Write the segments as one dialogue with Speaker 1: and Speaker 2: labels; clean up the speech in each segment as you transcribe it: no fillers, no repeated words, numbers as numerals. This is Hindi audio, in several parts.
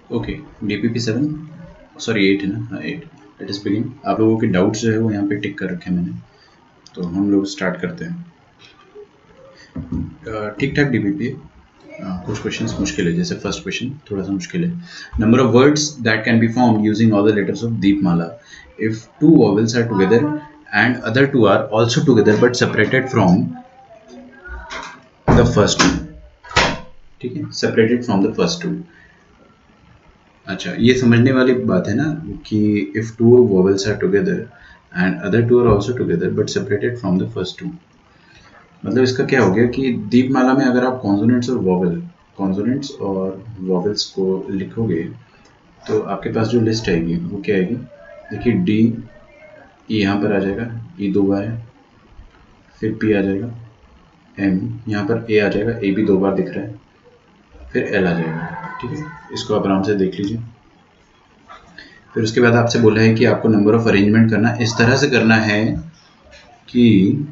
Speaker 1: ओके, DPP 7 सॉरी 8 है ना, हाँ 8। Let us begin. आप लोगों के डाउट्स जो है वो यहाँ पे टिक कर रखे हैं मैंने, तो हम लोग स्टार्ट करते हैं। ठीक ठाक DPP है। कुछ क्वेश्चंस मुश्किल है, जैसे फर्स्ट क्वेश्चन थोड़ा सा मुश्किल है। Number of words that can be formed using all the letters of Deepmala if two vowels are together and other two are also together but separated from the first two. ठीक है, separated from the first two. अच्छा, ये समझने वाली बात है ना कि if two vowels are together and other two are also together but separated from the first two. मतलब इसका क्या हो गया कि दीपमाला में अगर आप कॉन्सोनेंट्स और वॉवेल्स को लिखोगे तो आपके पास जो लिस्ट आएगी वो क्या आएगी। देखिए, डी ई यहाँ पर आ जाएगा, ई दो बार है, फिर पी आ जाएगा, एम यहाँ पर ए आ जाएगा, ए भी दो बार दिख रहा है, फिर एल आ जाएगा। ठीक है, इसको आप आराम से देख लीजिए। फिर उसके बाद आपसे बोला है कि आपको नंबर ऑफ अरेंजमेंट करना इस तरह से करना है कि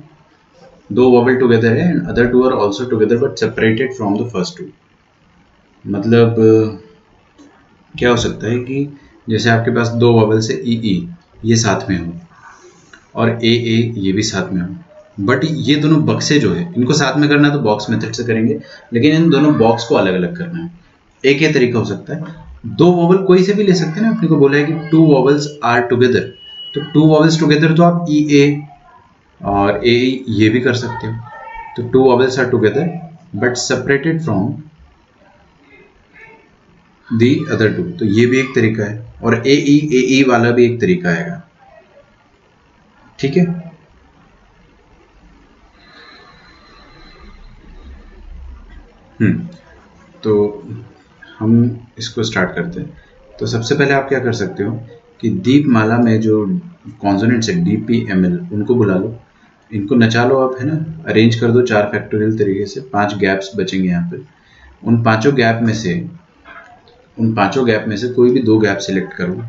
Speaker 1: दो वॉवेल टुगेदर है and other two are also together but separated from the first two. मतलब क्या हो सकता है कि जैसे आपके पास दो वॉवेल से ई ई ये साथ में हो और ए ये भी साथ में हो, बट ये दोनों बक्से जो है इनको साथ में करना है तो बॉक्स मेथड से करेंगे, लेकिन इन दोनों बॉक्स को अलग अलग करना है। एक ये तरीका हो सकता है, दो वॉवल कोई से भी ले सकते हैं ना। अपने को बोला है कि टू वॉवल्स आर टुगेदर, तो टू वॉवल्स टुगेदर तो आप ई ए और ए ये भी कर सकते हो। तो two vowels are together but separated from the other two, तो ये भी एक तरीका है। और ए ई वाला भी एक तरीका आएगा। ठीक है, तो हम इसको स्टार्ट करते हैं। तो सबसे पहले आप क्या कर सकते हो कि दीपमाला में जो कॉन्सोनेंट्स है DPML उनको बुला लो, इनको नचा लो आप, है ना, अरेंज कर दो 4 फैक्टोरियल तरीके से। 5 गैप्स बचेंगे यहाँ पे। उन पांचों गैप में से कोई भी 2 गैप सिलेक्ट करो।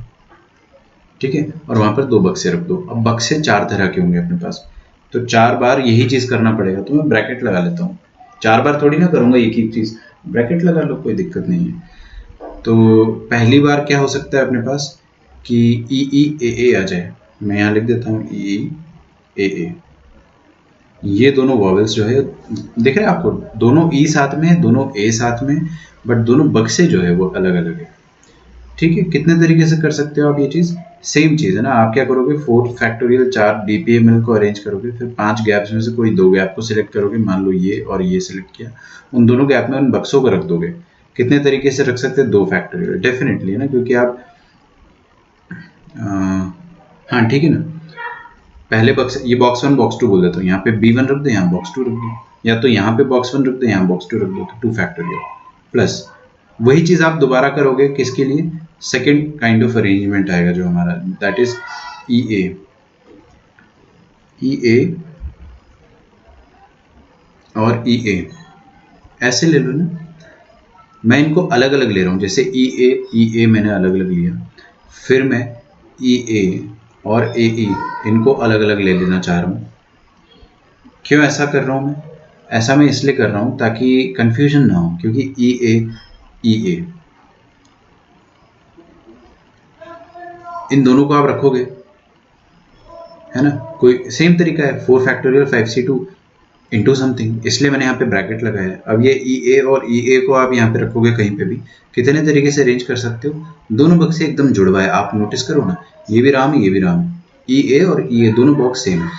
Speaker 1: ठीक है, और वहां पर 2 बक्से रख दो। अब बक्से 4 तरह के होंगे अपने पास, तो 4 बार यही चीज करना पड़ेगा। तो मैं ब्रैकेट लगा लेता हूँ, 4 बार थोड़ी ना करूंगा एक ही चीज। ब्रैकेट लगा लो, कोई दिक्कत नहीं है। तो पहली बार क्या हो सकता है अपने पास कि ई आ जाए। मैं यहाँ लिख देता हूँ ई ये दोनों वॉवेल्स जो है, दिख रहे हैं आपको, दोनों ई साथ में है, दोनों ए साथ में, बट दोनों बक्से जो है वो अलग अलग है। ठीक है, कितने तरीके से कर सकते हो आप ये चीज़। सेम चीज़ है ना, आप क्या करोगे, 4 फैक्टोरियल 4 DPML को अरेंज करोगे, फिर 5 गैप्स में से कोई 2 गैप को सिलेक्ट करोगे। मान लो ये और ये सिलेक्ट किया, उन दोनों गैप में उन बक्सों को रख दोगे। कितने तरीके से रख सकते हैं, 2 फैक्टोरियल डेफिनेटली, है ना, क्योंकि आप हाँ ठीक है ना। पहले बक्स, ये बॉक्स 1 बॉक्स 2 बोल देता हूँ, यहाँ पे B1 रख दो, यहाँ बॉक्स 2 रख दो, या तो यहाँ पे बॉक्स 1 रख दो, यहाँ बॉक्स 2 रख दो, तो 2 फैक्टोरियल प्लस वही चीज़ आप दोबारा करोगे। किसके लिए, सेकेंड काइंड ऑफ अरेंजमेंट आएगा जो हमारा, दैट इज ई ए और ऐसे ले लो ना। मैं इनको अलग अलग ले रहा हूँ, जैसे ई ए मैंने अलग अलग लिया, फिर मैं ए और इनको अलग अलग ले लेना चाह रहा हूँ। क्यों ऐसा कर रहा हूँ मैं, ऐसा मैं इसलिए कर रहा हूँ ताकि कंफ्यूजन ना हो, क्योंकि ई ए इन दोनों को आप रखोगे, है ना, कोई सेम तरीका है, 4 फैक्टोरियल 5C2 इंटू समथिंग, इसलिए मैंने यहाँ पे ब्रैकेट लगाया है। अब ये ए और ए को आप यहाँ पे रखोगे कहीं पे भी, कितने तरीके से अरेंज कर सकते हो। दोनों बक्से एकदम जुड़वा है, आप नोटिस करो ना, ये भी राम ये भी राम, ए और दोनों बॉक्स सेम है।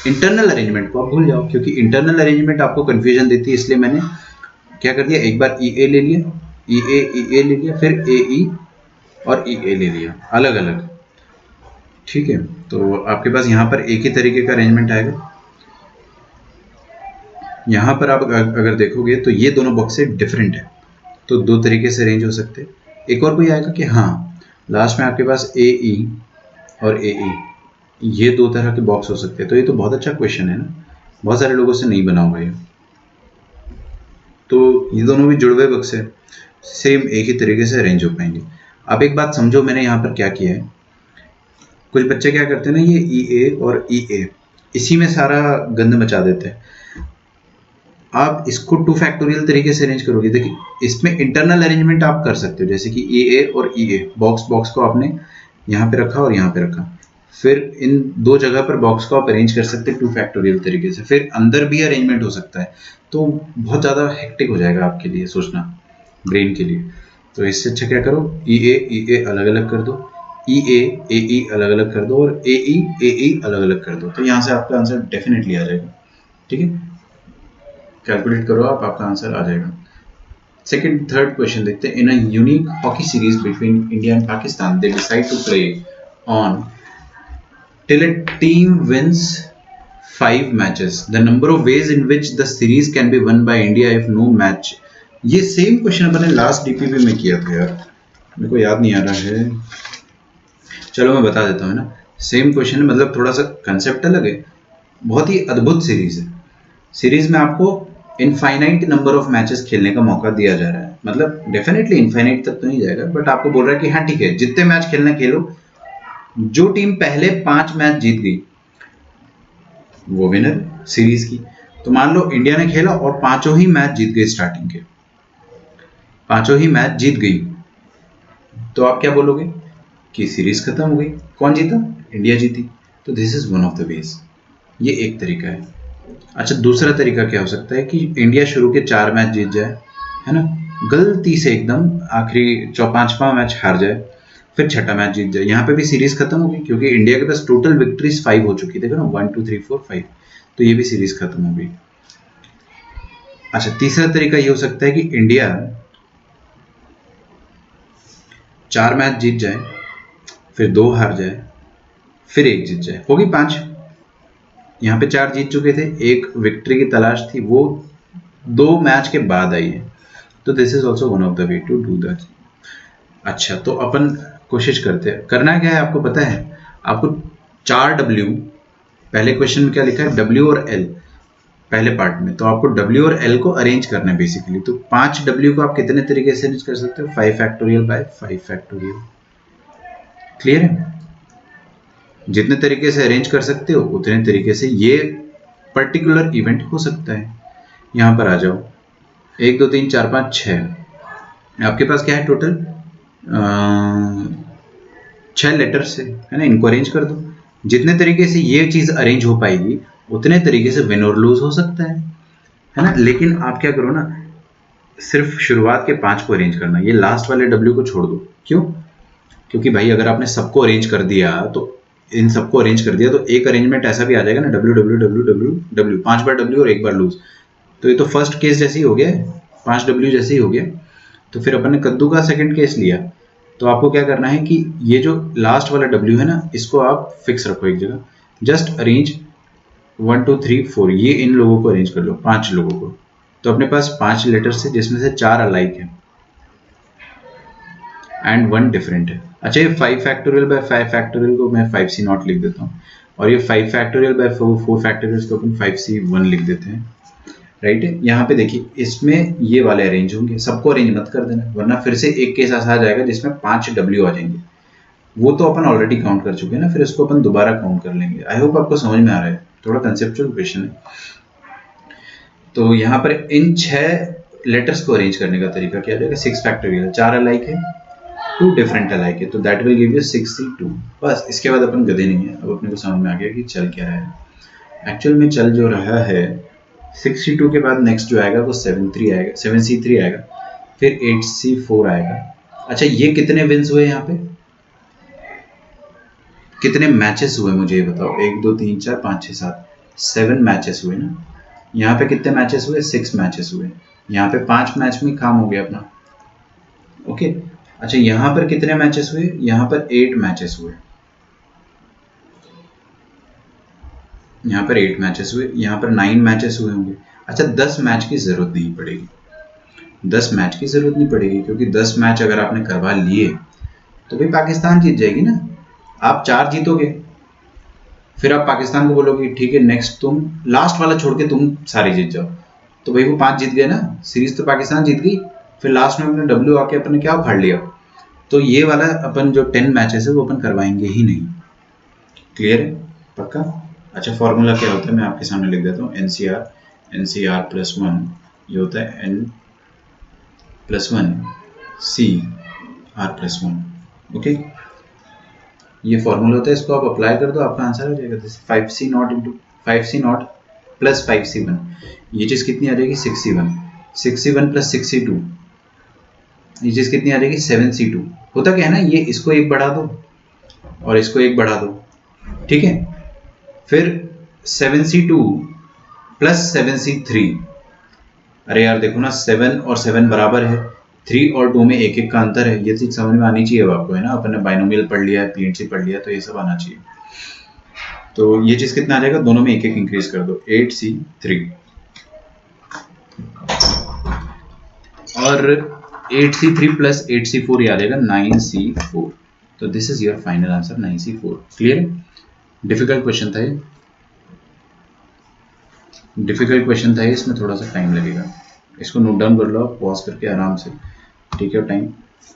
Speaker 1: इंटरनल अरेंजमेंट को आप भूल जाओ, क्योंकि इंटरनल अरेंजमेंट आपको कन्फ्यूजन देती है, इसलिए मैंने क्या कर दिया, एक बार ए ले लिया, ए ले लिया, फिर ए और ले लिया अलग अलग। ठीक है, तो आपके पास यहाँ पर एक ही तरीके का अरेंजमेंट आएगा। यहाँ पर आप अगर देखोगे तो ये दोनों बॉक्सेस डिफरेंट है, तो 2 तरीके से अरेंज हो सकते हैं। एक और कोई आएगा कि हाँ, लास्ट में आपके पास ए और ये 2 तरह के बॉक्स हो सकते हैं। तो ये तो बहुत अच्छा क्वेश्चन है ना, बहुत सारे लोगों से नहीं बना होगा ये। तो ये दोनों भी जुड़वे बक्से सेम एक ही तरीके से अरेंज हो पाएंगे। अब एक बात समझो, मैंने यहाँ पर क्या किया है। कुछ बच्चे क्या करते हैं ना, ये ए और ए इसी में सारा गंद मचा देते हैं। आप इसको 2 फैक्टोरियल तरीके से अरेंज करोगे। देखिए इसमें इंटरनल अरेंजमेंट आप कर सकते हो, जैसे कि ए और ई ए, बॉक्स को आपने यहाँ पे रखा और यहाँ पे रखा, फिर इन दो जगह पर बॉक्स को आप अरेंज कर सकते हैं 2 फैक्टोरियल तरीके से, फिर अंदर भी अरेंजमेंट हो सकता है। तो बहुत ज़्यादा हेक्टिक हो जाएगा आपके लिए सोचना, ब्रेन के लिए। तो इससे अच्छा क्या करो, ई ए अलग अलग कर दो, ई ए अलग अलग कर दो, और ए ई अलग अलग कर दो। तो यहाँ से आपका आंसर डेफिनेटली आ जाएगा। ठीक है, कैलकुलेट करो आप, आपका आंसर आ जाएगा। सेकंड थर्ड क्वेश्चन देखते हैं। In a unique hockey series between India and Pakistan they decide to play on till a team wins 5 matches. The number of ways in which the series can be won by India if no match. ये सेम क्वेश्चन अपने लास्ट डीपीपी में किया था यार, मेरे को याद नहीं आ रहा है, चलो मैं बता देता हूँ ना। सेम क्वेश्चन है, मतलब थोड़ा सा कंसेप्ट अलग है। बहुत ही अद्भुत सीरीज है। सीरीज में आपको इनफाइनाइट नंबर ऑफ मैचेस खेलने का मौका दिया जा रहा है, मतलब डेफिनेटली इनफाइनाइट तक तो नहीं जाएगा, बट आपको बोल रहा है कि हाँ ठीक है, जितने मैच खेलना खेलो, जो टीम पहले 5 मैच जीत गई वो विनर सीरीज की। तो मान लो इंडिया ने खेला और 5 ही मैच जीत गई, स्टार्टिंग के 5 ही मैच जीत गई, तो आप क्या बोलोगे कि सीरीज खत्म हो गई। कौन जीता? इंडिया जीती। तो this is one of the ways, ये एक तरीका है। अच्छा, दूसरा तरीका क्या हो सकता है कि इंडिया शुरू के 4 मैच जीत जाए, है ना, गलती से एकदम आखिरी 5वां मैच हार जाए, फिर 6ठा मैच जीत जाए। यहाँ पे भी सीरीज खत्म हो गई, क्योंकि इंडिया के पास टोटल विक्ट्रीज 5 हो चुकी, देखो ना, 1 2 3 4 5, तो ये भी सीरीज खत्म हो गई। अच्छा, तीसरा तरीका ये हो सकता है कि इंडिया 4 मैच जीत जाए, फिर 2 हार जाए, फिर 1 जीत जाए, होगी 5। यहाँ पे 4 जीत चुके थे, 1 विक्ट्री की तलाश थी, वो 2 मैच के बाद आई है। तो this is also one of the way to do that. अच्छा, तो अपन कोशिश करते हैं। करना क्या है आपको पता है, आपको 4 W, पहले क्वेश्चन में क्या लिखा है, W और L पहले पार्ट में, तो आपको W और L को अरेंज करना है बेसिकली। तो 5 W को आप कितने तरीके से अरेंज कर सकते हो, 5 फैक्टोरियल बाय 5 फैक्टोरियल। क्लियर है? जितने तरीके से अरेंज कर सकते हो उतने तरीके से ये पर्टिकुलर इवेंट हो सकता है। यहां पर आ जाओ, 1 2 3 4 5 6, आपके पास क्या है टोटल, 6 लेटर्स है ना, इनको अरेंज कर दो। जितने तरीके से ये चीज अरेंज हो पाएगी उतने तरीके से विन और लूज हो सकता है ना। लेकिन आप क्या करो ना, सिर्फ शुरुआत के 5 को अरेंज करना, ये लास्ट वाले W को छोड़ दो। क्यों? क्योंकि भाई अगर आपने सबको अरेंज कर दिया, तो इन सबको अरेंज कर दिया, तो एक अरेंजमेंट ऐसा भी आ जाएगा ना, W W W W W, 5 बार W और 1 बार लूज। तो ये तो फर्स्ट केस जैसे ही हो गया, 5 W जैसे ही हो गया। तो फिर अपन ने कद्दू का सेकंड केस लिया, तो आपको क्या करना है कि ये जो लास्ट वाला W है ना, इसको आप फिक्स रखो एक जगह, जस्ट अरेंज 1 2 3 4, ये इन लोगों को अरेंज कर लो, 5 लोगों को। तो अपने पास 5 लेटर्स है, जिसमें से 4 अलाइक है एंड 1 डिफरेंट है। अच्छा, ये 5 फैक्टोरियल बाय 5 फैक्टोरियल को मैं 5C0 लिख देता हूँ, और ये 5 फैक्टोरियल बाय 4 फैक्टोरियल को अपन 5C1 लिख देते हैं। राइट है? यहाँ पे देखिए, इसमें ये वाले अरेंज होंगे, सबको अरेंज मत कर देना, वरना फिर से एक केस ऐसा आ जाएगा जिसमें 5 W आ जाएंगे। वो तो अपन ऑलरेडी काउंट कर चुके हैं ना, फिर इसको अपन दोबारा काउंट कर लेंगे। आई होप आपको समझ में आ रहा है, थोड़ा कंसेप्चुअल क्वेश्चन है। तो यहाँ पर इन 6 लेटर्स को अरेंज करने का तरीका क्या रहेगा, 6 फैक्टोरियल, 4 अलाइक है, 2 डिफरेंट अलाइक है, तो that will give you 6C2। बस, इसके बाद अपन गधे नहीं है, अब अपने को समझ में आ गया कि चल क्या रहा है। एक्चुअल में चल जो रहा है, 62 के बाद नेक्स्ट जो आएगा वो 7C3 आएगा, 7C3 आएगा, फिर 8C4 आएगा। अच्छा, ये कितने विन्स हुए यहाँ पे, कितने मैचेस हुए मुझे ये बताओ, 1 2 3 4 5 6 7, 7 मैचेस हुए ना। यहाँ पे कितने मैचेस हुए, 6 मैचेस हुए। यहाँ पे 5 मैच में काम हो गया अपना। ओके। अच्छा, यहाँ पर कितने मैचेस हुए, यहाँ पर 8 मैचेस हुए, यहाँ पर 8 मैचेस हुए, यहाँ पर 9 मैचेस हुए होंगे। अच्छा, 10 मैच की जरूरत नहीं पड़ेगी, 10 मैच की जरूरत नहीं पड़ेगी, क्योंकि 10 मैच अगर आपने करवा लिए तो भाई पाकिस्तान जीत जाएगी ना। आप 4 जीतोगे, फिर आप पाकिस्तान को बोलोगे ठीक है नेक्स्ट तुम लास्ट वाला छोड़ के तुम सारे जीत जाओ, तो भाई वो 5 जीत गए ना, सीरीज तो पाकिस्तान जीत गई। फिर लास्ट में अपने W आके अपने क्या उखाड़ लिया। तो ये वाला अपन जो 10 मैचेस है वो अपन करवाएंगे ही नहीं। क्लियर है? पक्का? अच्छा, फॉर्मूला क्या होता है मैं आपके सामने लिख देता हूँ, NCR N C R plus one, ये होता है N plus one C R plus one. Okay, ये फॉर्मूला होता है, इसको आप अप्लाई कर दो, आपका आंसर आ जाएगा। जैसे 5c0 into 5c0 plus 5c1, ये चीज़ कितनी आ जाएगी 6c1, 6c1 प्लस 6c2, ये चीज़ कितनी आ जाएगी 7c2। होता क्या है ना, ये इसको एक बढ़ा दो और इसको एक बढ़ा दो, ठीक है। फिर 7c2 प्लस 7c3, अरे यार देखो ना 7 और 7 बराबर है, 3 और 2 में एक एक का अंतर है, ये चीज समझ में आनी चाहिए आपको, है ना। अपन ने बाइनोमियल पढ़ लिया है, पीएनसी पढ़ लिया, तो ये सब आना चाहिए। तो ये चीज कितना आ जाएगा, दोनों में एक एक इंक्रीज कर दो, 8c3 और 8c3 प्लस 8c4 ये आ जाएगा 9c4। तो this is your final answer 9c4। Clear? Difficult question था ये, डिफिकल्ट क्वेश्चन था ये, इसमें थोड़ा सा टाइम लगेगा। इसको नोट डाउन कर लो आप पॉज करके आराम से, ठीक है। टाइम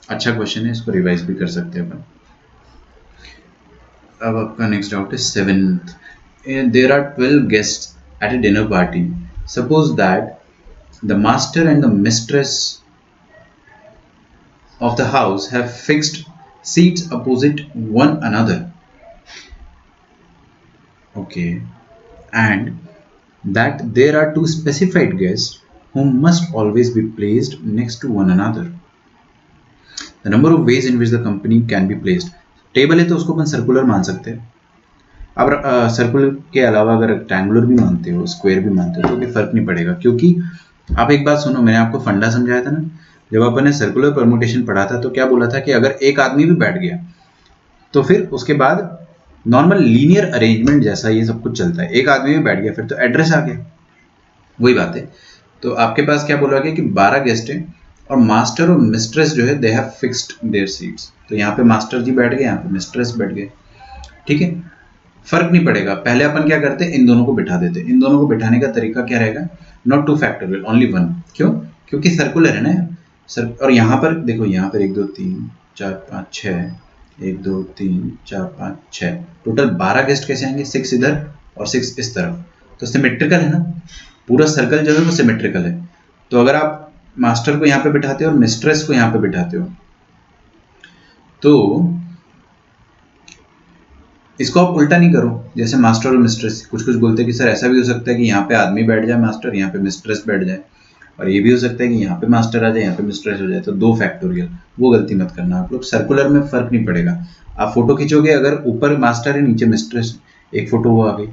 Speaker 1: अच्छा क्वेश्चन है, इसको रिवाइज भी कर सकते हैं अपन। अब आपका नेक्स्ट डाउट है 7th। There are 12 guests at a dinner party, suppose that the master and the mistress of the house have fixed seats opposite one another. Okay, and that there are two specified guests who must always be placed next to one another. The number of ways in which the company can be placed. Table है तो उसको अपन सर्कुलर मान सकते हैं। अब सर्कुलर के अलावा अगर रेक्टेंगुलर भी मानते हो, स्क्वायर भी मानते हो, तो कोई फर्क नहीं पड़ेगा, क्योंकि आप एक बात सुनो, मैंने आपको फंडा समझाया था ना, जब अपन ने सर्कुलर परमुटेशन पढ़ा था तो क्या बोला था कि अगर एक आदमी भी बैठ गया तो फिर उसके बाद नॉर्मल लीनियर अरेंजमेंट जैसा ये सब कुछ चलता है, एक आदमी भी बैठ गया फिर तो एड्रेस आ गया, वही बात है। तो आपके पास क्या बोला गया कि 12 गेस्ट हैं और मास्टर और मिस्ट्रेस जो है they have fixed there seats. तो यहाँ पे मास्टर जी बैठ गए, यहाँ पे मिस्ट्रेस बैठ गए, ठीक है। फर्क नहीं पड़ेगा, पहले अपन क्या करते हैं, इन दोनों को बिठा देते। इन दोनों को बिठाने का तरीका क्या रहेगा, नॉट 2 फैक्टोरियल, ओनली 1। क्यों? क्योंकि सर्कुलर है ना सर। और यहाँ पर देखो, यहाँ पर 1 2 3 4 5 6, 1 2 3 4 5 6, टोटल 12 गेस्ट कैसे आएंगे, 6 इधर और 6 इस तरफ, तो सिमेट्रिकल है ना, पूरा सर्कल जो है वो सिमेट्रिकल है। तो अगर आप मास्टर को यहाँ पे बिठाते हो और मिस्ट्रेस को यहाँ पे बिठाते हो, तो इसको आप उल्टा नहीं करो, जैसे मास्टर और मिस्ट्रेस। कुछ कुछ बोलते हैं कि सर ऐसा भी हो सकता है कि यहाँ पे आदमी बैठ जाए मास्टर, यहाँ पे मिस्ट्रेस बैठ जाए, और ये भी हो सकता है कि यहाँ पे मास्टर आ जाए, यहाँ पे मिस्ट्रेस हो जाए, तो 2 फैक्टोरियल। वो गलती मत करना आप लोग, सर्कुलर में फर्क नहीं पड़ेगा। आप फोटो खींचोगे, अगर ऊपर मास्टर है नीचे मिस्ट्रेस, एक फोटो वो आ गई।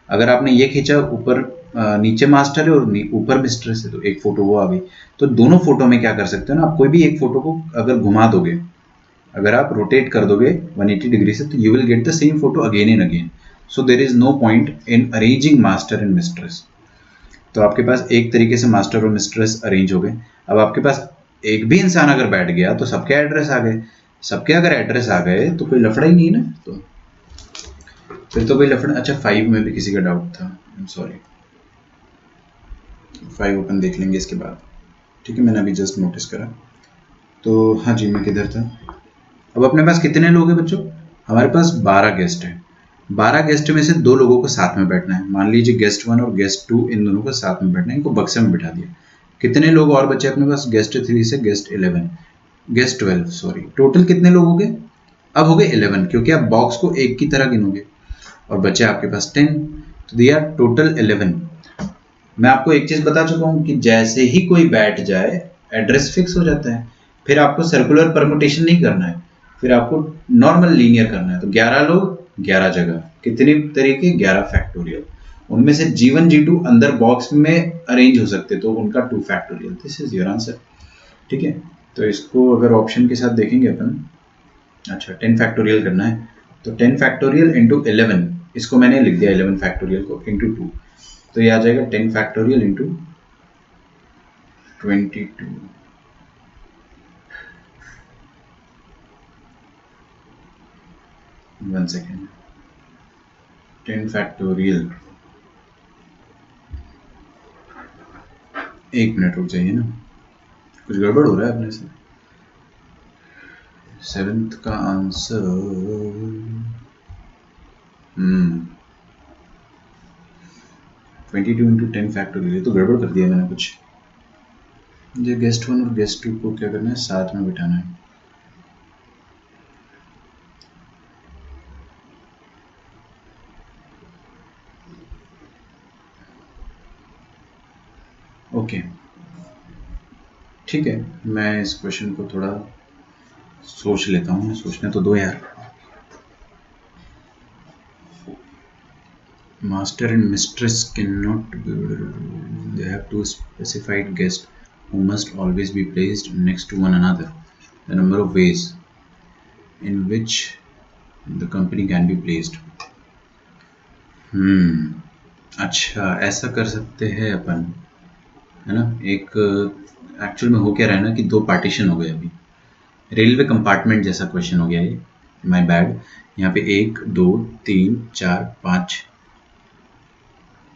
Speaker 1: अगर आपने ये खींचा, ऊपर नीचे मास्टर है और ऊपर मिस्ट्रेस है, तो एक फोटो वो आ गई। तो दोनों फोटो में क्या कर सकते हो ना आप, कोई भी एक फोटो को अगर घुमा दोगे, अगर आप रोटेट कर दोगे 180 डिग्री से, तो you will get the same photo again and again. So there is no point in arranging master and mistress. तो आपके पास एक तरीके से मास्टर और मिस्ट्रेस अरेंज हो गए। अब आपके पास एक भी इंसान अगर बैठ गया तो सबके एड्रेस आ गए। सबके अगर एड्रेस आ गए तो कोई लफड़ा ही नहीं ना, तो फिर तो कोई लफड़ा। अच्छा 5 में भी किसी का डाउट था, आई एम सॉरी। 5 अपन देख लेंगे इसके बाद, ठीक है। मैंने अभी जस्ट नोटिस करा। तो हाँ जी, मैं किधर था। अब अपने पास कितने लोग हैं बच्चों, हमारे पास 12 गेस्ट हैं। 12 गेस्ट में से 2 लोगों को साथ में बैठना है। मान लीजिए गेस्ट 1 और गेस्ट 2, इन दोनों को साथ में बैठना है, इनको बक्से में बिठा दिया। कितने लोग और बचे अपने पास, गेस्ट 3 से गेस्ट 11, गेस्ट 12 सॉरी। टोटल कितने लोग हो गए, अब हो गए 11, क्योंकि आप बॉक्स को एक की तरह गिनोगे, और बचे आपके पास 10, तो दिया टोटल 11। मैं आपको एक चीज बता चुका हूं कि जैसे ही कोई बैठ जाए एड्रेस फिक्स हो जाता है। फिर आपको सर्कुलर परमुटेशन नहीं करना है, फिर आपको नॉर्मल लीनियर करना है। तो 11 लोग 11 जगह, कितने तरीके, 11 फैक्टोरियल। उनमें से G1 G2 अंदर बॉक्स में अरेंज हो सकते, तो उनका 2 factorial. This is your answer, ठीक है। तो इसको अगर ऑप्शन के साथ देखेंगे अपन, अच्छा 10 फैक्टोरियल करना है, तो 10 फैक्टोरियल इंटू 11, इसको मैंने लिख दिया 11 फैक्टोरियल को इंटू 2, तो ये आ जाएगा 10 factorial into 22। One second, 10 factorial, एक मिनट रुक जाइए ना, कुछ गड़बड़ हो रहा है अपने से। 7th का आंसर 22 इंटू 10 फैक्टोरियल, तो गड़बड़ कर दिया मैंने कुछ। मुझे गेस्ट 1 और गेस्ट 2 को क्या करना है, साथ में बिठाना है। ओके ठीक है, मैं इस क्वेश्चन को थोड़ा सोच लेता हूँ, सोचने तो दो यार। Master and mistress cannot be, they have two specified guests who must always be placed next to one another. The number of ways in which the company can be placed. अच्छा ऐसा कर सकते हैं अपन, है ना। एक एक्चुअल में हो क्या रहा है ना कि दो पार्टीशन हो गए अभी, रेलवे कंपार्टमेंट जैसा क्वेश्चन हो गया ये, माय बैड। यहाँ पे 1 2 3 4 5,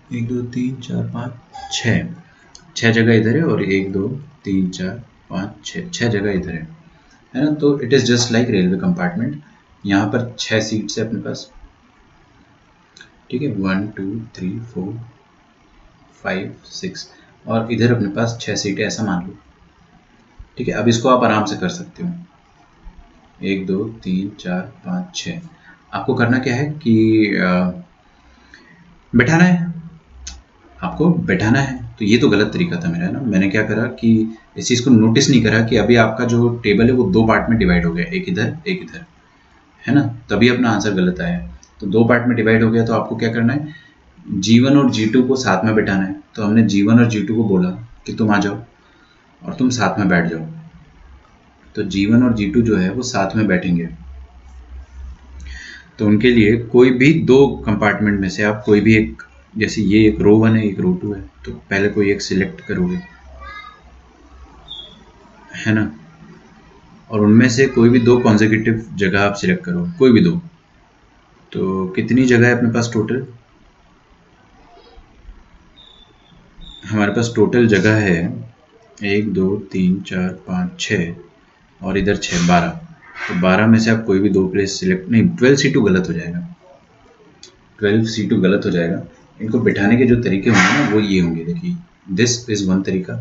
Speaker 1: 1 2 3 4 5 6 जगह इधर है, और 1 2 3 4 5 6 जगह इधर है ना। तो it is just like railway compartment. यहाँ पर 6 सीट्स है अपने पास, ठीक है, 1 2 3 4 5 6, और इधर अपने पास 6 सीटें ऐसा मान लो, ठीक है। अब इसको आप आराम से कर सकते हो, 1 2 3 4 5 6। आपको करना क्या है कि बैठाना है, आपको बैठाना है। तो ये तो गलत तरीका था मेरा, है ना। मैंने क्या करा कि इस चीज़ को नोटिस नहीं करा कि अभी आपका जो टेबल है वो दो पार्ट में डिवाइड हो गया, एक इधर, है ना। तभी अपना आंसर गलत आया। तो दो पार्ट में डिवाइड हो गया, तो आपको क्या करना है, G1 और G2 को साथ में बैठाना है। तो हमने G1 और G2 को बोला कि तुम आ जाओ और तुम साथ में बैठ जाओ। तो G1 और G2 जो है वो साथ में बैठेंगे। तो उनके लिए कोई भी दो कंपार्टमेंट में से आप कोई भी एक, जैसे ये एक रो 1 है, एक रो 2 है, तो पहले कोई एक सिलेक्ट करोगे, है ना। और उनमें से कोई भी दो कॉन्जिक्यूटिव जगह आप सिलेक्ट करो, कोई भी दो। तो कितनी जगह है अपने पास टोटल, हमारे पास टोटल जगह है 1 2 3 4 5 6, और इधर 6 12। तो 12 में से आप कोई भी दो प्लेस सिलेक्ट, नहीं 12C2 गलत हो जाएगा, 12C2 गलत हो जाएगा। इनको बिठाने के जो तरीके होंगे ना वो ये होंगे, देखिए, दिस इज वन तरीका,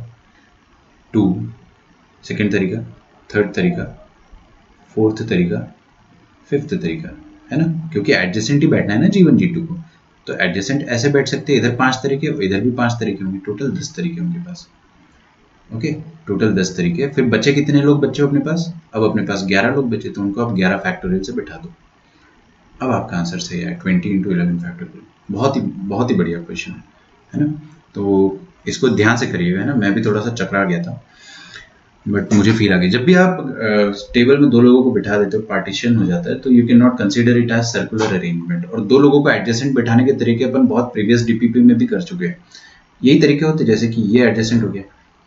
Speaker 1: 2 सेकेंड तरीका, थर्ड तरीका, फोर्थ तरीका, फिफ्थ तरीका, है ना। क्योंकि एडजेसेंट ही बैठना है ना G1 G2 को, तो एडजेसेंट ऐसे बैठ सकते हैं, इधर 5 तरीके, इधर भी 5 तरीके होंगे, टोटल 10 तरीके उनके पास। ओके, टोटल 10 तरीके। फिर बचे कितने लोग बच्चे अपने पास, अब अपने पास 11 लोग बचे, तो उनको आप 11 फैक्टोरियल से बैठा दो। अब आपका आंसर सही है, 20 इंटू 11 फैक्टोरियल। बहुत ही बढ़िया क्वेश्चन है ना। तो इसको ध्यान से करिएगा, है ना। मैं भी थोड़ा सा चकरा गया था, बट मुझे फील आ गई। जब भी आप टेबल में दो लोगों को बिठा देते हो, पार्टीशन हो जाता है, तो you can not consider it as circular arrangement. और दो लोगों को एडजेसेंट बिठाने के तरीके अपन बहुत प्रीवियस डीपीपी में भी कर चुके हैं। यही तरीके होते हैं, जैसे कि ये एडजेसेंट हो गया,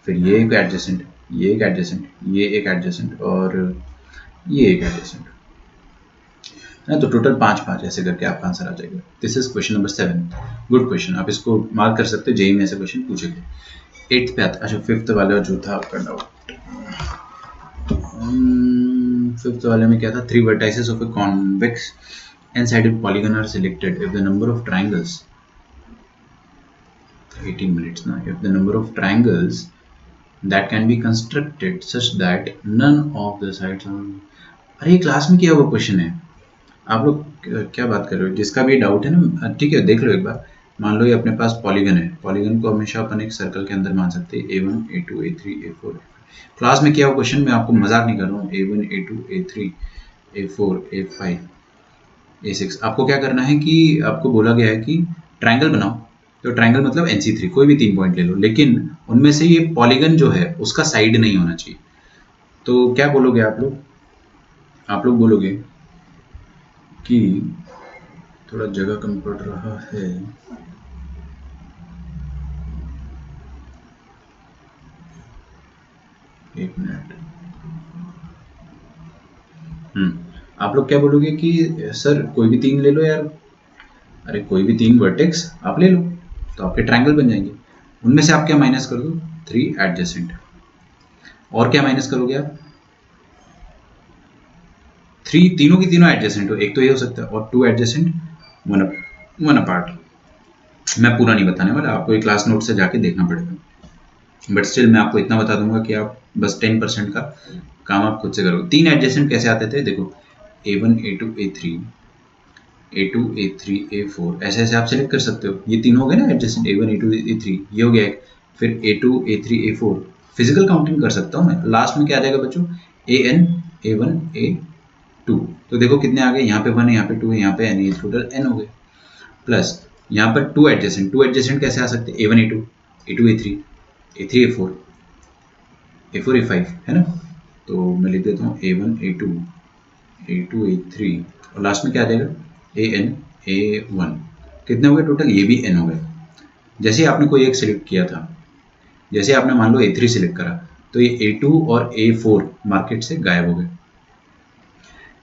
Speaker 1: फिर ये एक एडजेसेंट, ये एक एडजेसेंट, ये एक एडजेसेंट, और ये एक एडजेसेंट, है ना। तो टोटल 5 ऐसे करके आपका आंसर आ जाएगा। This is question number 7। Good question, आप इसको मार्क कर सकते हो, जेई में ऐसे क्वेश्चन पूछेंगे। 8th पे आता, अच्छा 5th वाला जो था आपका डाउट, 5th वाले में क्या था, 3 vertices of a convex n-sided polygon are selected if the number of triangles, 18 minutes ना, if the number of triangles that can be constructed such that none of the sides are, अरे ये क्लास में किया हुआ क्वेश्चन है, आप लोग क्या बात कर रहे हो। जिसका भी डाउट है ना, ठीक है, देख लो एक बार। मान लो ये अपने पास पॉलीगन है, पॉलीगन को हमेशा अपन एक सर्कल के अंदर मान सकते हैं, A1 A2 A3 A4। Class में किया हुआ क्वेश्चन, मैं आपको मजाक नहीं कर रहा हूँ। A1 A2 A3 A4 A5 A6। आपको क्या करना है कि आपको बोला गया है कि ट्राइंगल बनाओ। तो ट्राइंगल मतलब NC3, कोई भी 3 पॉइंट ले लो, लेकिन उनमें से ये पॉलीगन जो है उसका साइड नहीं होना चाहिए। तो क्या बोलोगे आप लोग बोलोगे कि थोड़ा जगह कम पड़ रहा है, एक मिनट। आप लोग क्या बोलोगे कि सर कोई भी 3 ले लो यार। अरे कोई भी 3 वर्टेक्स आप ले लो, तो आपके ट्रायंगल बन जाएंगे। उनमें से आप क्या माइनस कर दो, 3 एडजेसेंट। और क्या माइनस करोगे आप, 3, तीनों की तीनों एडजेसेंट हो, एक तो ये हो सकता है, और 2 एडजेसेंट 1 अपार्ट। मैं पूरा नहीं बताने वाला, आपको एक क्लास नोट से जाके देखना पड़ेगा, बट स्टिल मैं आपको इतना बता दूंगा कि आप बस 10% का काम आप खुद से करो। 3 एडजेसेंट कैसे आते थे देखो, A1 A2 A3 A2 A3 A4 ऐसे ऐसे आप सेलेक्ट कर सकते हो। ये तीन हो गए ना एडजेसेंट, A1 A2 A3, ये हो गया एक। फिर A2 A3 A4 physical counting कर सकता हूँ मैं। लास्ट में क्या आ जाएगा बच्चों, AN A1 A2। तो देखो कितने आ गए, यहाँ पे 1 है, यहाँ पे 2 है, यहाँ पे n है, टोटल n हो गए। प्लस यहाँ पर टू एडजेसेंट कैसे आ सकते हैं, A1 A2 A2 A3 A3 A4 A4 A5 है ना। तो मैं लिख देता हूँ A1 A2 A2 A3 और लास्ट में क्या आ जाएगा AN A1। कितने हो गए टोटल, ये भी n हो गए। जैसे आपने कोई एक सिलेक्ट किया था, जैसे आपने मान लो A3 सिलेक्ट करा, तो ये A2 और A4 मार्केट से गायब हो गए।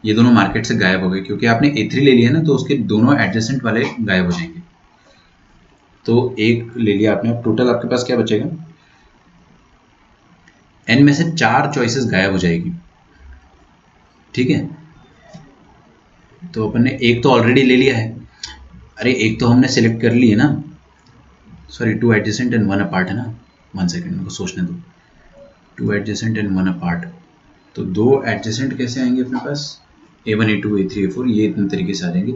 Speaker 1: ये दोनों मार्केट से गायब हो गए क्योंकि आपने A3 ले लिया ना, तो उसके दोनों एडजेसेंट वाले गायब हो जाएंगे। तो एक ले लिया आपने, टोटल आपके पास क्या बचेगा, n में से 4 चॉइसेस गायब हो जाएगी। ठीक है, तो अपन ने एक तो ऑलरेडी ले लिया है, अरे एक तो हमने सिलेक्ट कर ली है ना, सॉरी 2 एडजेसेंट एंड 1 अपार्ट है ना, 1 सेकेंड मेरे को सोचने दो। 2 एडजेसेंट एंड 1 अपार्ट, तो 2 एडजेसेंट कैसे आएंगे अपने पास, A1 A2 A3 A4, ये इतने तरीके से आ जाएंगे।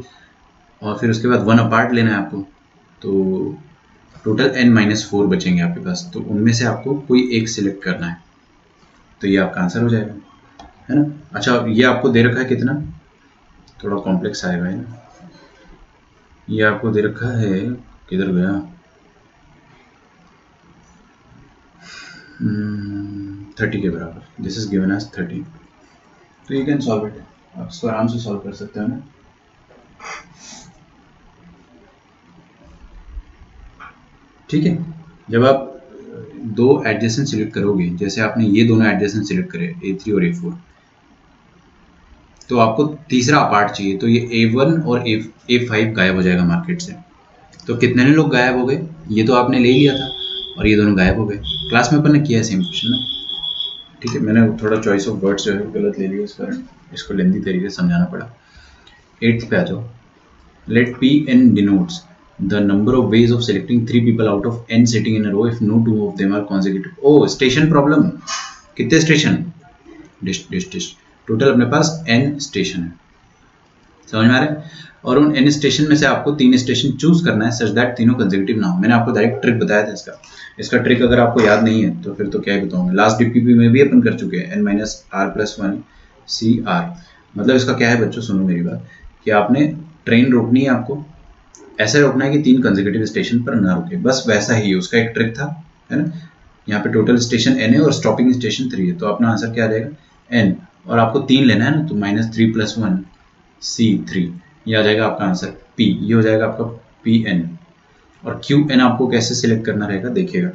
Speaker 1: और फिर उसके बाद 1 अपार्ट लेना है आपको, तो टोटल n-4 बचेंगे आपके पास, तो उनमें से आपको कोई एक सिलेक्ट करना है, तो ये आपका आंसर हो जाएगा, है ना। अच्छा, ये आपको दे रखा है कितना, थोड़ा कॉम्प्लेक्स आएगा है ना। ये आपको दे रखा है, किधर गया, 30 के बराबर, दिस इज गिवन एज 30। तो यू कैन सॉल्व इट, आप इसको आराम से सॉल्व कर सकते हो ना। ठीक है, जब आप दो एडजेसेंट सिलेक्ट करोगे, जैसे आपने ये दोनों एडजेसेंट सिलेक्ट करे A3 और A4, तो आपको तीसरा अपार्ट चाहिए, तो ये A1 और A5 गायब हो जाएगा मार्केट से। तो कितने लोग गायब हो गए, ये तो आपने ले लिया था और ये दोनों गायब हो गए। क्लास में अपन ने किया है सेम क्वेश्चन ना। ठीक है, मैंने थोड़ा चॉइस ऑफ वर्ड्स जो है गलत ले लिया, इस कारण इसको लेंदी तरीके से समझाना पड़ा। 8th पे आ जाओ। Let Pn denotes the number of ways of selecting 3 people out of n sitting in a row if no 2 of them are consecutive. Oh, station problem, कितने स्टेशन, डिश टोटल अपने पास n स्टेशन है, समझ में आ रहा है। और उन n स्टेशन में से आपको 3 स्टेशन चूज करना है सच दैट तीनों कंसेक्यूटिव ना हो। मैंने आपको डायरेक्ट ट्रिक बताया था इसका ट्रिक अगर आपको याद नहीं है तो फिर तो क्या ही बताऊँ। लास्ट डीपीपी में भी अपन कर चुके हैं n-r+1 CR। मतलब इसका क्या है बच्चों, सुनो मेरी बात, कि आपने ट्रेन रोकनी है, आपको ऐसे रोकना है कि 3 कंसेक्यूटिव स्टेशन पर ना रुके, बस वैसा ही उसका एक ट्रिक था, है ना। यहाँ पे टोटल स्टेशन n है और स्टॉपिंग स्टेशन 3 है, तो अपना आंसर क्या आ जाएगा n, और आपको 3 लेना है ना, तो -3+1 C3, ये आ जाएगा आपका आंसर P, ये हो जाएगा आपका Pn। और Qn आपको कैसे सिलेक्ट करना रहेगा देखिएगा।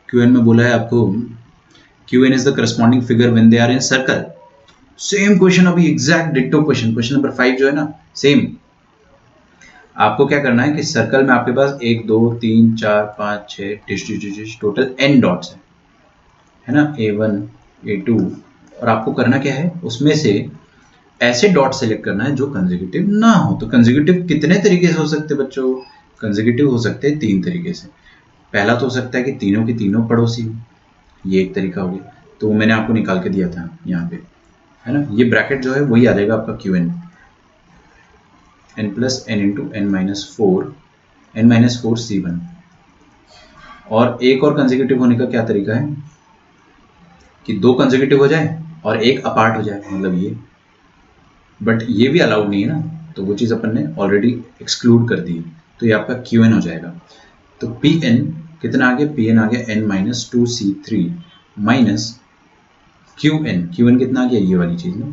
Speaker 1: Qn में बोला है आपको, Qn is the corresponding figure when they are in circle. Same question, अभी एग्जैक्ट डिट्टो क्वेश्चन नंबर 5 जो है ना, सेम। आपको क्या करना है कि सर्कल में आपके पास 1 2 3 4 5 6 टोटल n डॉट्स है ना, A1 A2, और आपको करना क्या है, उसमें से ऐसे डॉट सेलेक्ट करना है जो कंसेक्यूटिव ना हो। तो कंसेक्यूटिव कितने तरीके से हो सकते हैं बच्चों, कंसेक्यूटिव हो सकते हैं 3 तरीके से। पहला तो हो सकता है कि तीनों के तीनों पड़ोसी हो, ये एक तरीका हो गया, तो मैंने आपको निकाल के दिया था यहाँ पे, है ना। ये ब्रैकेट जो है वही आ जाएगा आपका Qn, n+n into n-4 C1। और एक और कंसेक्यूटिव होने का क्या तरीका है कि 2 कंसेक्यूटिव हो जाए और एक अपार्ट हो जाए, मतलब ये, बट ये भी अलाउड नहीं है ना, तो वो चीज़ अपन ने ऑलरेडी एक्सक्लूड कर दी, तो ये आपका Qn हो जाएगा। तो Pn कितना आ गया, Pn आ गया n-2 C3 माइनस Qn कितना आ गया, ये वाली चीज़ ना,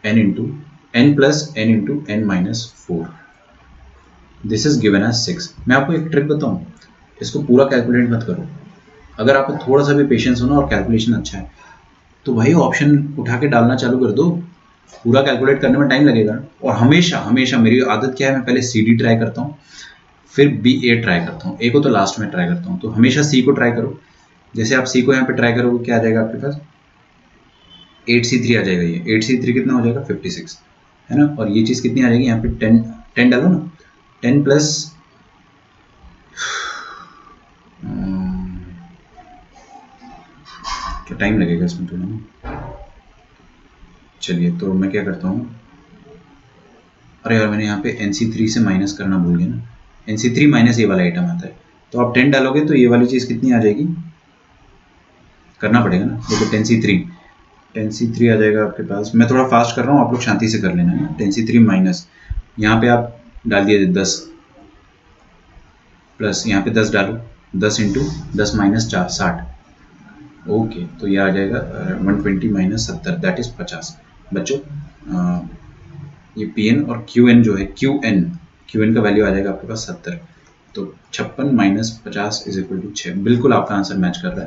Speaker 1: n+n/n-4, this is given as 6। मैं आपको एक ट्रिक बताऊं, इसको पूरा कैलकुलेट मत करो, अगर आपको थोड़ा सा भी पेशेंस हो ना और कैलकुलेशन अच्छा है, तो भाई ऑप्शन उठा के डालना चालू कर दो, पूरा कैलकुलेट करने में टाइम लगेगा। और हमेशा हमेशा मेरी आदत क्या है, मैं पहले CD ट्राई करता हूँ, फिर BA ट्राई करता हूँ, A को तो लास्ट में ट्राई करता हूँ, तो हमेशा C को ट्राई करो। जैसे आप C को यहाँ पे ट्राई करोगे, क्या आ जाएगा आपके पास, 8C3 आ जाएगा, ये 8C3 कितना हो जाएगा 56, है ना। और ये चीज़ कितनी आ जाएगी यहाँ पे 10 डालो ना, 10 प्लस क्या टाइम लगेगा इसमें थोड़ा ना। चलिए तो मैं क्या करता हूँ, अरे यार मैंने यहाँ पे NC3 से माइनस करना भूल गया ना। NC3 माइनस ये वाला आइटम आता है, तो आप 10 डालोगे तो ये वाली चीज़ कितनी आ जाएगी, करना पड़ेगा ना। देखो 10C3 आ जाएगा आपके पास। मैं थोड़ा फास्ट कर रहा हूँ, आप लोग शांति से कर लेना है। 10C3 माइनस, यहाँ पे आप डाल दिए 10, प्लस यहाँ पे 10 डालो, 10 इंटू 10 माइनस 4 60। ओके तो ये आ जाएगा 120 माइनस 70 दैट इज 50। बच्चों ये Pn और Qn जो है, Qn का वैल्यू आ जाएगा आपके पास 70। तो 56 माइनस 50 इज इक्वल टू 6। बिल्कुल आपका आंसर मैच कर रहा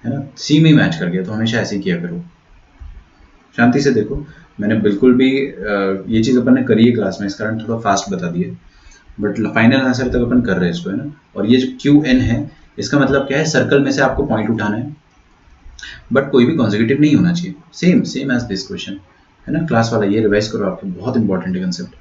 Speaker 1: है ना, सी में मैच कर गया। तो हमेशा ऐसे ही किया करो, शांति से देखो। मैंने बिल्कुल भी ये चीज़ अपन ने करी है क्लास में, इस कारण थोड़ा फास्ट बता दिए, बट फाइनल आंसर तक अपन कर रहे हैं इसको, है ना। और ये जो Qn है, इसका मतलब क्या है, सर्कल में से आपको पॉइंट उठाना है, बट कोई भी कॉन्जिक्यूटिव नहीं होना चाहिए। सेम एज दिस क्वेश्चन, है ना। क्लास वाला ये रिवाइज करो, आपको बहुत इंपॉर्टेंट है concept.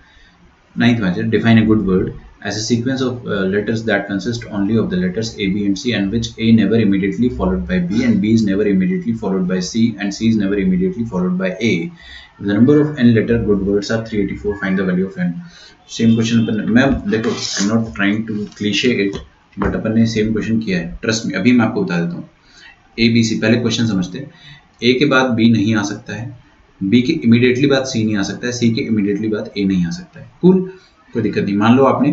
Speaker 1: Ninth measure, define a good word as a sequence of letters that consist only of the letters A, B, and C, and which A never immediately followed by B, and B is never immediately followed by C, and C is never immediately followed by A. If the number of n letter good words are 384, find the value of n. Same question अपन, मैं देखो I am not trying to cliche it, but अपन ने सेम क्वेश्चन किया है, ट्रस्ट मी। अभी मैं आपको बता देता हूँ। A B C, पहले क्वेश्चन समझते हैं। A के बाद B नहीं आ सकता है, बी के इमीडिएटली बाद सी नहीं आ सकता है, सी के इमीडिएटली बाद ए नहीं आ सकता है। कूल, कोई दिक्कत नहीं। मान लो आपने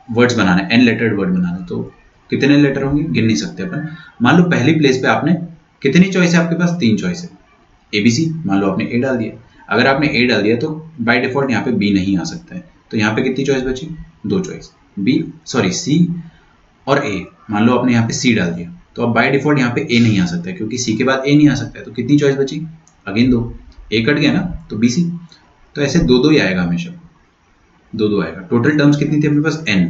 Speaker 1: वर्ड्स बनाना है, एन लेटर्ड वर्ड बनाना है, तो कितने लेटर होंगे गिन नहीं सकते अपन। मान लो पहली प्लेस पे आपने कितनी चॉइस है आपके पास, 3 चॉइस है, ए बी सी। मान लो आपने ए डाल दिया, अगर आपने ए डाल दिया तो बाय डिफॉल्ट यहाँ पे बी नहीं आ सकता है, तो यहाँ पे कितनी चॉइस बची, 2 चॉइस, सी और ए। मान लो आपने यहाँ पे सी डाल दिया, तो अब बाय डिफॉल्ट यहाँ पे ए नहीं आ सकता है, क्योंकि सी के बाद ए नहीं आ सकता है, तो कितनी चॉइस बची, अगेन 2, ए कट गया ना, तो बी सी। तो ऐसे 2 ही आएगा हमेशा, 2 आएगा। टोटल टर्म्स कितनी थी अपने पास, n,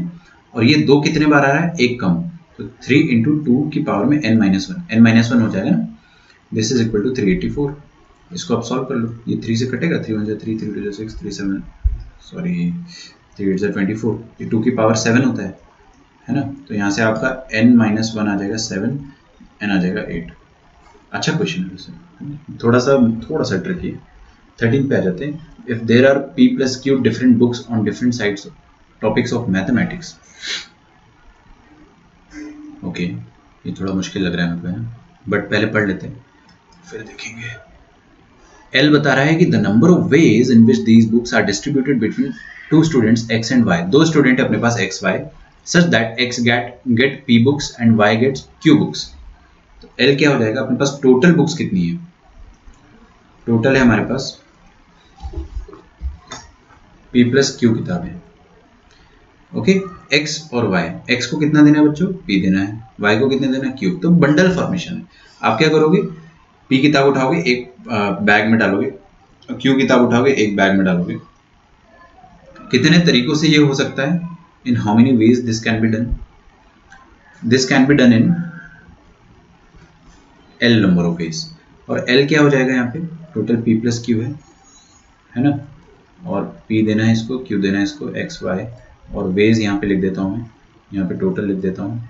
Speaker 1: और ये 2 कितने बार आ रहा है, एक कम, तो 3 इंटू 2 की पावर में n माइनस वन हो जाएगा ना। This is equal to 384। इसको आप सॉल्व कर लो, ये 3 से कटेगा, 3 1 जा 3, 3 2 जा 6, 3 7 सॉरी 3 8 जा 24, ये 2 की पावर 7 होता है ना। तो यहाँ से आपका n माइनस 1 आ जाएगा 7, n आ जाएगा 8। अच्छा क्वेश्चन है वैसे, थोड़ा सा ट्रिकी है। 13 पे आ जाते हैं। If there are p plus q different books on different sides topics of mathematics. Okay, ये थोड़ा मुश्किल लग रहा है मेरे को, बट पहले पढ़ लेते हैं फिर देखेंगे। L बता रहा है कि the number of ways in which these books are distributed between 2 students x and y। 2 student है अपने पास x y, such that x get p books and y gets q books. तो L क्या हो जाएगा, अपने पास टोटल बुक्स कितनी है, टोटल है हमारे पास P प्लस Q किताबें। ओके, X और Y, X को कितना देना है बच्चों, P देना है, Y को कितने देना है, Q। तो बंडल फॉर्मेशन है। आप क्या करोगे, P किताब उठाओगे एक बैग में डालोगे, Q किताब उठाओगे एक बैग में डालोगे। कितने तरीकों से ये हो सकता है, in how many ways this can be done, this can be done in L number of veg. और L क्या हो जाएगा, यहाँ पे टोटल P प्लस Q है ना, और P देना है इसको, Q देना है इसको, X Y, और वेज यहाँ पे लिख देता हूँ मैं, यहाँ पे टोटल लिख देता हूँ,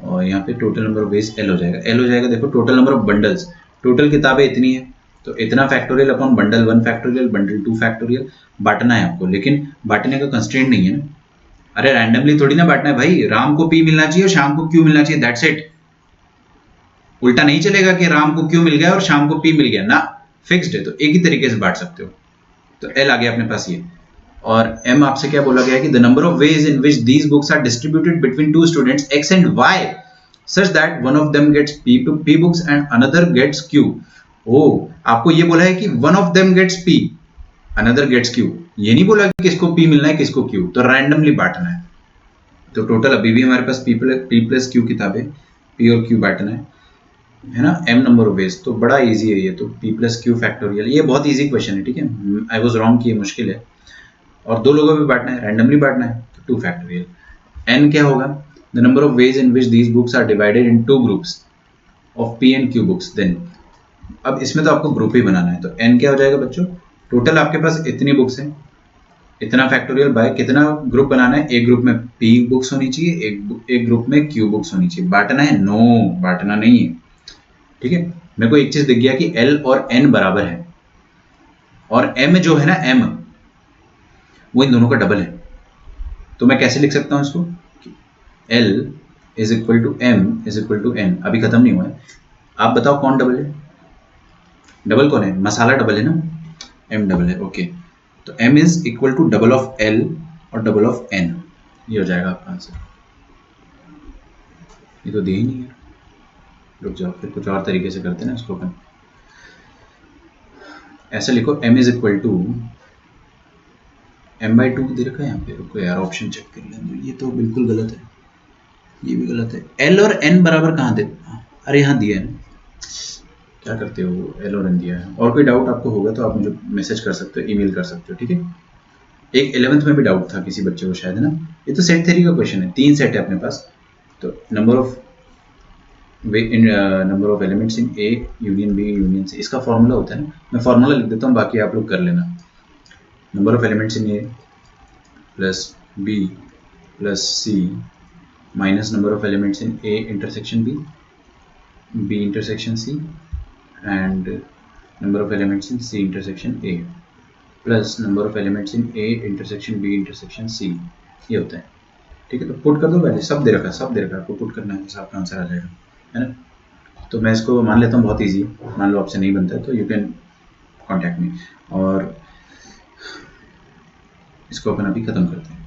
Speaker 1: और यहाँ पे total number of veg L हो जाएगा। L हो जाएगा देखो total number of bundles, total किताबें इतनी है, तो इतना factorial upon bundle 1 factorial, bundle 2 factorial. बांटना है आपको, लेकिन बांटने का कंस्ट्रेंट नहीं है ना। अरे रैंडमली थोड़ी ना बांटना है भाई, राम को P मिलना चाहिए और शाम को Q मिलना चाहिए, दैट्स इट। उल्टा नहीं चलेगा कि राम को Q मिल गया और शाम को P मिल गया ना, फिक्स्ड है। तो एक ही तरीके से बांट सकते हो। तो L आ गया अपने पास ये, और M आपसे क्या बोला गया है कि the number of ways in which these books are distributed between 2 students X and Y such that one of them gets P books and another gets Q। Oh, आपको ये बोला है कि one of them gets P, another gets Q, ये नहीं बोला कि किसको P मिलना है किसको Q, तो रैंडमली बांटना है। तो टोटल अभी भी हमारे पास P प्लस Q किताबें, P और Q बांटना है ना। M नंबर ऑफ वेज, तो बड़ा इजी है ये, तो P प्लस Q फैक्टोरियल, ये बहुत इजी क्वेश्चन है, ठीक है। आई वाज रॉन्ग कि ये मुश्किल है, और 2 लोगों में बांटना है, रैंडमली बांटना है, तो 2 फैक्टोरियल। N क्या होगा, the number of ways in which these books are divided in 2 groups of P and Q books. Then अब इसमें तो आपको ग्रुप ही बनाना है, तो N क्या हो जाएगा बच्चों, टोटल आपके पास इतनी बुक्स हैं, इतना फैक्टोरियल बाय कितना ग्रुप बनाना है, एक ग्रुप में p बुक्स होनी चाहिए, एक ग्रुप में q बुक्स होनी चाहिए। बांटना है? नो, बांटना नहीं है। ठीक है, मेरे को एक चीज दिख गया कि l और n बराबर है, और m जो है ना, m वो इन दोनों का डबल है। तो मैं कैसे लिख सकता हूं इसको? l is equal to m is equal to n। अभी खत्म नहीं हुआ है, आप बताओ कौन डबल है? डबल कौन है? मसाला डबल है ना, m डबल है। ओके, तो m is equal to double of l और डबल ऑफ n। ये हो जाएगा आपका आंसर। ये तो दे ही नहीं है, रुक जाओ, फिर कुछ और तरीके से करते हैं ना इसको अपन। ऐसा लिखो, m is equal to m/2 दे रखा है यहाँ पे। रुको यार, ऑप्शन चेक कर लें। ये तो बिल्कुल गलत है, ये भी गलत है। l और n बराबर कहाँ दे? अरे यहाँ दिया है ना, क्या करते हो, l और n दिया है। और कोई डाउट आपको होगा तो आप मुझे मैसेज कर सकते हो, ईमेल कर सकते हो, ठीक है। एक 11th में भी डाउट था किसी बच्चे को शायद, है ना। ये तो सेट थ्योरी का क्वेश्चन है, 3 सेट है अपने पास। तो number of elements in A union B union C, इसका फॉर्मूला होता है ना, मैं फॉर्मूला लिख देता हूँ, बाकी आप लोग कर लेना। Number of elements in A plus B plus C minus number of elements in A intersection B, B intersection C, and number of elements in C intersection A plus number of elements in A intersection B intersection C. ये होता है, ठीक है। तो पुट कर दो वैल्यू, सब दे रखा है, सब दे रखा है, आपको पुट करना है, जैसा आपका आंसर आ जाएगा, है ना। तो मैं इसको मान लेता हूँ बहुत इजी है। मान लो आपसे नहीं बनता है तो यू कैन कॉन्टैक्ट मी, और इसको अपन अभी ख़त्म करते हैं।